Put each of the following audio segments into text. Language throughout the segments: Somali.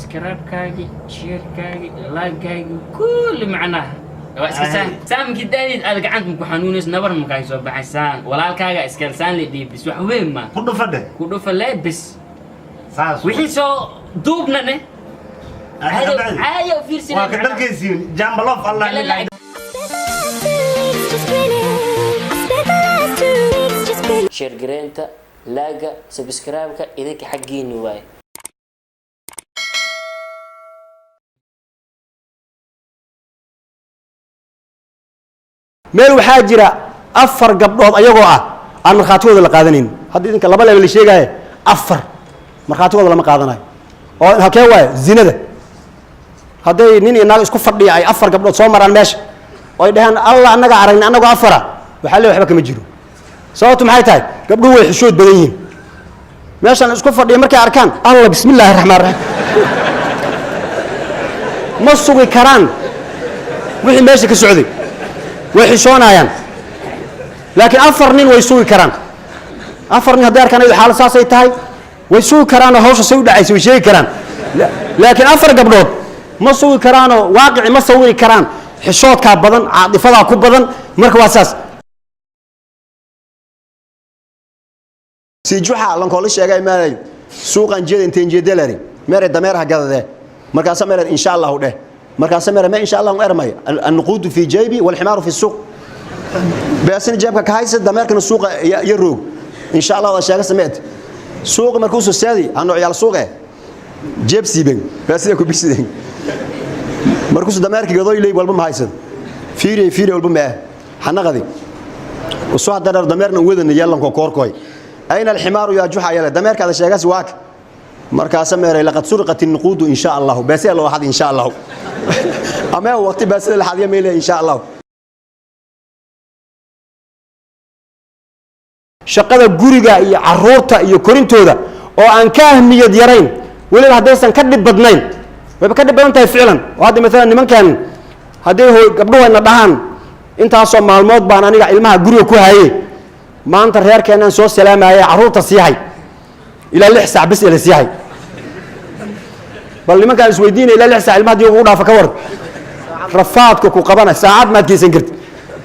سبسكرايب كاجي شير كاجي لايك كاجي كل معناه سام كداني ألقى عندكم كحنونس نبر مكايسو بحسان ولا الكاجا إسكالسان اللي بس وحوين ما كله فله بس وحيسو دوبنا نه عايو في سنة وكذا كيسين جنب الله الله شير جرينتا لاقى سبسكرايبك إذاك حقين واي meel waxaa jira afar gabdhood ayagoo aan markhaatigooda la qaadanin haddii idinka laba level sheegay afar markhaatigooda lama qaadanayo oo halkee waay zinada haday nin iyo naag isku fadhiya ay afar gabdhood soo maraan meesha oo ay dhahaan Allah anaga aragna anagoo afara waxa leeyahay waxba kama jiro sababtu maxay tahay gabdhuhu way xishood badan yihiin meeshan isku fadhiya markay arkaan Allah bismillaahir rahmaanir rahiim ma sugi karaan wixii meesha ka socday وحشونايان لكن أفرنين ويسوي كران أفرنين هدار كان يحال ساسي تاي ويسوي كران وهوش سوي عيسى وشيء كران لكن أفر قبلود ما سوي كران واقع ما سوي كران حشوت كابدن عاطفة كبدن مركب أساس سيجوحة لان كل شيء جاي مالي سوق انجيل انتين جدلري مرة دميرها قذا ده مركز سمر إن شاء الله ده مركز سمر ما إن شاء الله أرمي النقود في جيبي والحمار في السوق بس إن جابك هايس الدمار كان السوق يروق إن شاء الله هذا شيء سمعت سوق مركز السادي عنو عيال سوقه جيب سيبين بس يكو بيسدين مركز الدمار كقضاي لي والبم هايس فيري والبم حنقذي وصوت دار دمارنا وذن يلا كوركوي أين الحمار يا جوحة يلا دمار هذا شيء سواك مركز سمر لقد سرقت النقود إن شاء الله بس يلا واحد إن شاء الله أما وقت بس الحديث ميله إن شاء الله shaqada guriga iyo caruurta iyo korintooda oo aan ka ahmiyad yarayn waliba hadaysan ka dib badnayn way ka dib badan tahay ficlan wada mesela nimankan haday gabdhuhayna dhahan intaas oo maalmood baan aniga ilmaha guriga ku haayay maanta reerkeenan soo salaamaayay caruurta siihay ila 6 saac bas ila siihay bal nimankan isweydiinay ila 6 saac ilmaha ugu dhaafa ka war rafaadku ku qabana saacad ma adkeysan kartid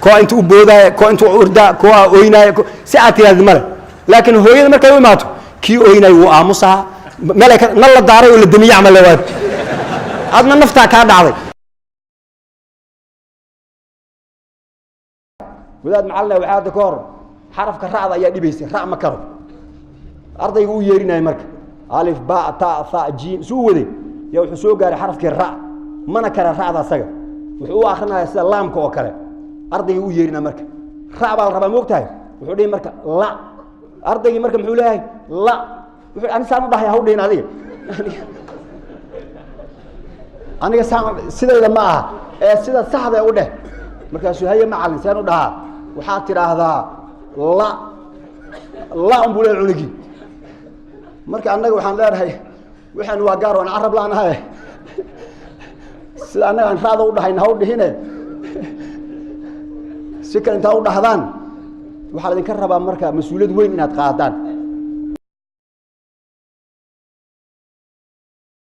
كو أنت أبودا كو أنت أوردا كو أوينا ساعتي هذا مال لكن هو يد مركب ماتو كي أوينا وآموسها ملك نلا داري ولا الدنيا عمل لواد أدنى نفتح كهذا عظيم ولاد معلّة وعاد كور حرف كرعة يا دبيس رع مكرب أرض يقول يرينا مركب ألف باء تاء ثاء جيم سوودي يا حسوق قال حرف كرع ما نكر الرع ذا سجى وهو آخرنا السلام كو كله أرضي ويرنا مركب رابع الربع موقتها وحدين مركب لا أرضي مركب محولها لا أنا سامع بحيا هودين هذه أنا سامع سيدا لما سيدا صحبة وده مركب شو هي مع الإنسان وده وحاطر هذا لا أمبول العنقي مركب أنا وحنا دار هاي وحنا وقار وأنا عرب لنا هاي سيدا أنا هذا وده هنا هنا سكر أنت أقول هذان وحال ذكر ربع مركب مسؤولية وين إنها تقاطن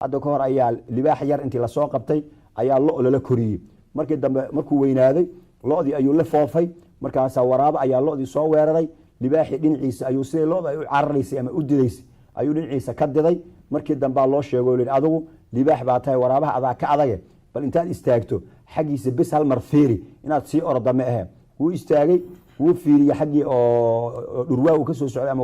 الدكتور أيال لباح ير أنت لسوق قبتي أيال لؤ لكوري مركب دم مركب وين هذا لؤدي أيول لفافي مركب سواراب أيال لؤدي صواري لباح دين عيسى أيول سي لؤ أيول عريسي أما أدريس أيول دين عيسى كددي مركب دم بالله يقول العدو لباح بعتها ورابها هذا كعضية بل أنت استاجته حقي سبس هالمرفيري إن تصير أرض مائها ويستاجي وفيري حقي درواء وكسر سعودي أما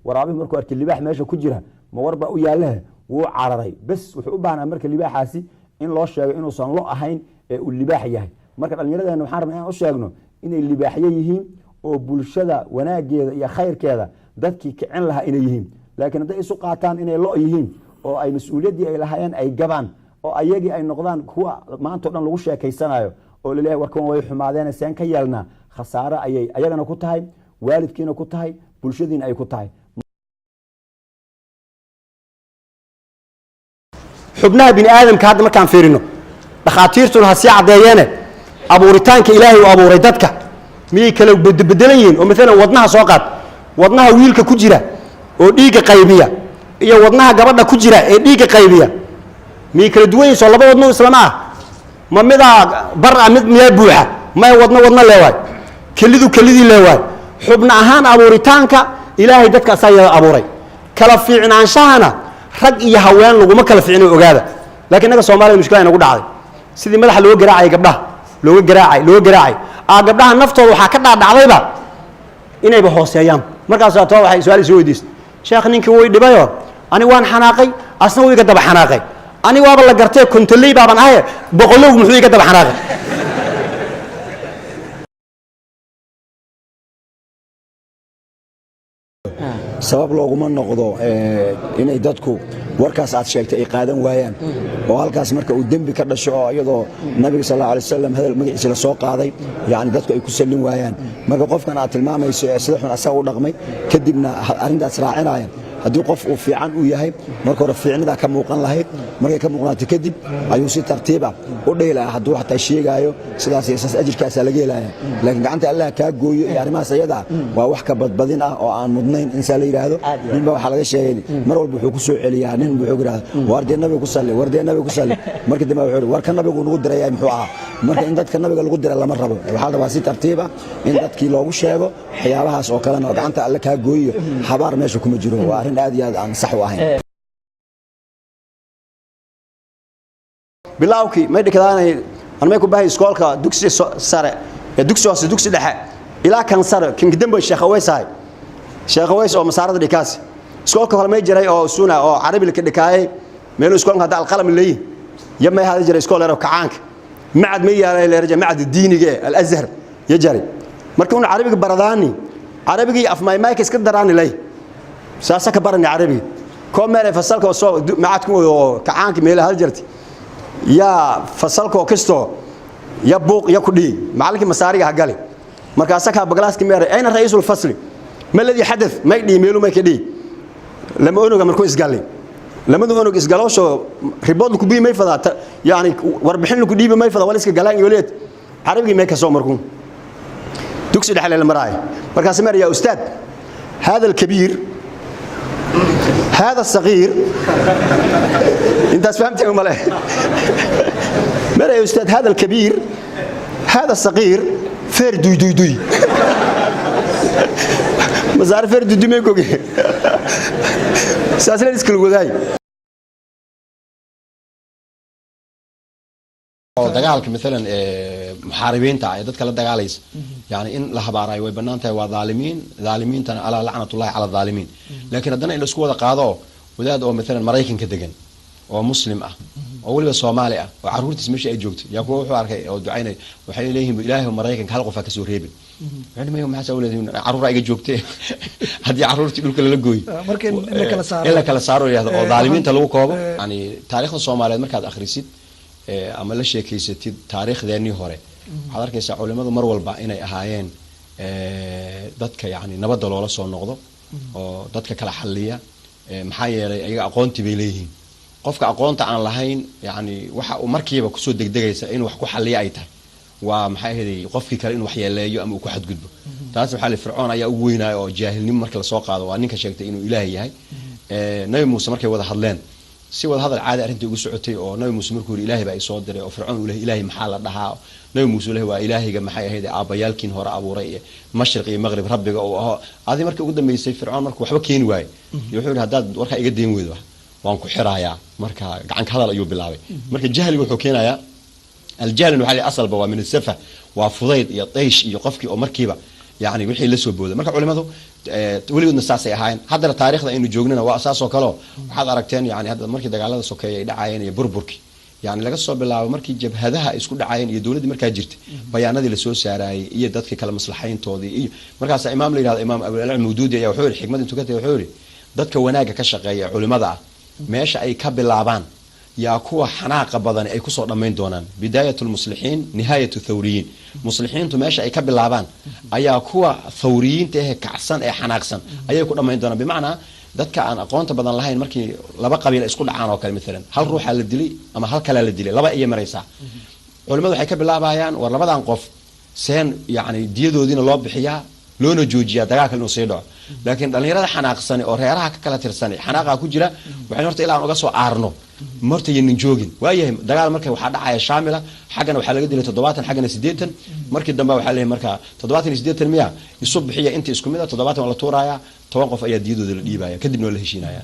ورابه مركو أركي اللباح ماشى كجرها ما وربا ويالها وعرري بس وحقوبها أنا مركي اللباح حاسي إن الله شاق إنه صن الله أهين واللباح يهي مركب الميلاد إنه حرم إنه أشاقنا إن اللباح يهين وبالشدة وناجي يا خير كذا ذاتك كعن لها إنه يهين لكن ده سقطان إنه الله يهين أو أي مسؤولية دي لها أي جبان أو أيجي أي نقدان هو ما أنتم نلوش كيسنايو oo leeyahay warkan way xumaadeen saan ka yeelna khasaare ayagana ku tahay waalidkiina ku tahay bulshadiina ay ku tahay xubnaha bini aadamka hadda markaan fiirino dhaqaatiirtu ha si cadeeyeen abuuritaanka ilaahay oo abuuray dadka miyay kala bedelan yihiin oo mesela wadnaha soo qaad wadnaha wiilka ku jira oo dhiiga qaybiya iyo wadnaha gabadha ku jira ee dhiiga qaybiya mii kala duwan yihiin soo laba wadno islama ah ma midaa bar ah mid miyaa buuxa may wadno leewaay kelidii leewaay xubna ahaan abuuritaanka ilaahay dadka asaga abuuray kala fiicnaanshahana rag iyo haween laguma kala fiicno ogaada laakiin naga Soomaaliya mushkilada inagu dhacday sidii madaxa looga garaacay gabdhaha looga garaacay gabdhaha naftooda waxa ka dhaadhacdayba inayba hooseeyaan markaas aad waxay su'aal soo weydiistay sheekh ninkii way dhibayo ani waan xanaaqay asna way iga daba xanaaqay ani waaba la gartay kontaley baaban ahay boqolow muxuu iga daba xanaaqay sabab looguma noqdo inay dadku warkaas aad sheegtay ay qaadan waayaan oo halkaas marka uu dambi ka dhasho oo iyadoo nabiga sallallahu alayhi wasallam hadal magaciisa la soo qaaday yaani dadku ay ku salin waayaan marka qofkan aad tilmaamayso sida xun asaga u dhaqmay kadibna arintaas raacinayaan haddii qof uu fiican u yahay marka hore fiicnida ka muuqan lahayd markay ka muuqnaato kadib ayuu si tartiib ah u dheelaa hadduu xataa sheegayo sidaas isaas ajirkaas laga helayaa laakiin gacanta Allah ka gooyo iyo arrimahaas ayada waa wax ka badbadin ah oo aan mudnayn in la yiraahdo ninba waxa laga sheegay mar walba wuxuu ku soo celiyaa nin wuxuu yiraahdo wardee nabiga ku salli marka dambe wuxuu warka nabiga uu diray muxuu ahaa marka in dadka nabiga lagu diray lama rabo waxa la waa si tartiib ah in dadkii loogu sheego waxyaabahaas oo kale oo gacanta Allah ka gooyo habaar meesha kuma jiro waa arrin aad iyo aad aan sax u ahayn bilawki ma dhigtaanay anay ku baahay iskoolka dugsi sare dugsi hoose dugsi dhexe ilaa kan sare kin dambe sheekh Ways oo masaarada dhikaas iskoolka hore ma jiray oo suuna oo carabi la ka dhikaayay meel iskoolka hada alqalam leey yama hada jiray iskool yar oo kacaanka macad ma yaalay leerja macad diiniga al-Azhar yajari markii uu carabiga baradaani carabiga af maymayka iska daraan leey saasa ka baran carabi koomere fasalka soo macadku oo kacaanka meel hal jirtay ya fasalka kisto ya buuq ya ku dhii macallinka masaariga ha gali markaas ka baglaaska meere ayna ra'iisul fasli ما الذي حدث ما يدي ميلو ما يكدي لما أنو قام الكويس قال لي لما أنو قيس قالوا شو رباط لكبي ما يفضل يعني وربحين لكبي ما يفضل ولا يسك قالين يوليت عربي ما يكسو مركون تكسر حل المراي مركز مر يا أستاذ هذا الكبير هذا الصغير أنت فهمت يا ملاك مر يا أستاذ هذا الكبير هذا الصغير فير دوي مزار فرد دمي كوغي ساسل اسكل وداي dagaalka midalan muxaaribiinta ay dadka la dagaalaysa yaani in la habaaray way banaantahay waa dhaalimiintana ala la'natullahi ala dhaalimiin laakiin hadana in isku wada qaado wadaad oo midalan Mareykanka degan oo muslim ah oo waliba Soomaali ah oo caruurtiis meesha ay joogto yaa kuwa wuxuu arkay oo ducaynay waxay leeyihiin Ilaahay Mareykanka hal qof ka soo reebin يعني ما يوم حاسة أولادهم عروض رأي جوبته هذه عروض تقول كل لجوي مركن إلا كلا صاروا يا ظالمين تلو كوبا يعني تاريخ الصومالي مركز آخر سيد عمل شيء كيس تاريخ ذني هوري حضرتك يا علماء مروا البعين أهاين ضدك يعني نبضل ولا صون نقضه ضدك كلا حلية محير أي أقونت بيليه قفك أقونت عن لهين يعني ومركبة كسود دقيقة إنه وحكو حلية أيته ومحاهدي قفكي كلا إنه وحيلايو أما وكحد قلبه تاسو حال فرعون أي أوينا أو جاهلين مركل سوق هذا وأنك شكت إنه إلهي هاي نبي موسى مركل وضع حضلان سوى هذا العادة أنت يقول سعوتي أو نبي موسى مركل إلهي بقى يصدر أو فرعون وله إلهي محل لها نبي موسى له وإلهي جم محاهدي أبا يالكين هراء أبو رأي مشرقي مغرب ربك أو هذه مركل قدام بيصير فرعون مركل وحبكين واي يحول هذا ورقة يقدم وذا وانكو حرايا مركل عنك هذا الأيوب بالله مركل جهل وحكينا يا الجهل إنه حالي أصل بوا من السفة وفضيد يطيش يقفك أو مركبة يعني وحي لسه بوده مركب علماء ولي النساسة هاين هذا التاريخ ده إنه جوجنا وأساسه كله وهذا ركتين يعني هذا مركب ده على سكية يدعين يبربركي يعني لقى الصوب بالله ومركب جب هذا اسكو دعين يدولد مركب جرت بيانات اللي سوى سعراي يدتك كلام مصلحين توضي مركز إمام لي هذا إمام أبو العلم ودود يا وحوري حكمة أنتو كده يا وحوري دتك وناجا كشقية علماء ده ماشي أي كاب اللعبان يا كوا حناقة بدن أي كسر لمين دونان بداية المصلحين نهاية الثوريين مصلحين تماشي أي كبل لعبان أي كوا ثوريين تيه كعسان أي حناقسن أي كوا لمين دونان بمعنى ذاتك أنا قانت بدن لهين مركي لبا قبيلة إسكول عنا وكل مثلا هل روح على الدلي أما هل كلا الدلي لبا أي مريسا ولما ذو حكي بالله بيان ولا بدن قف سين يعني ديدو دين الله بحياة loona joojiyaa dagaalka inuu sii dhaco laakiin dhalinyarada xanaaqsan oo reeraha ka kala tirsan xanaaqa ku jira waxay horta ilaa uga soo aarno marta yenin joogin waayahay dagaal markay waxa dhacaya shaamila xaqana waxa laga dilay 70 xaqana 80 markii dambe waxa leeyahay marka 70 miya isu bixiya inta isku mid ah 70 wala tuuraya 10 qof ayaa diidooda la dhiibaya kadibna la heshiinaya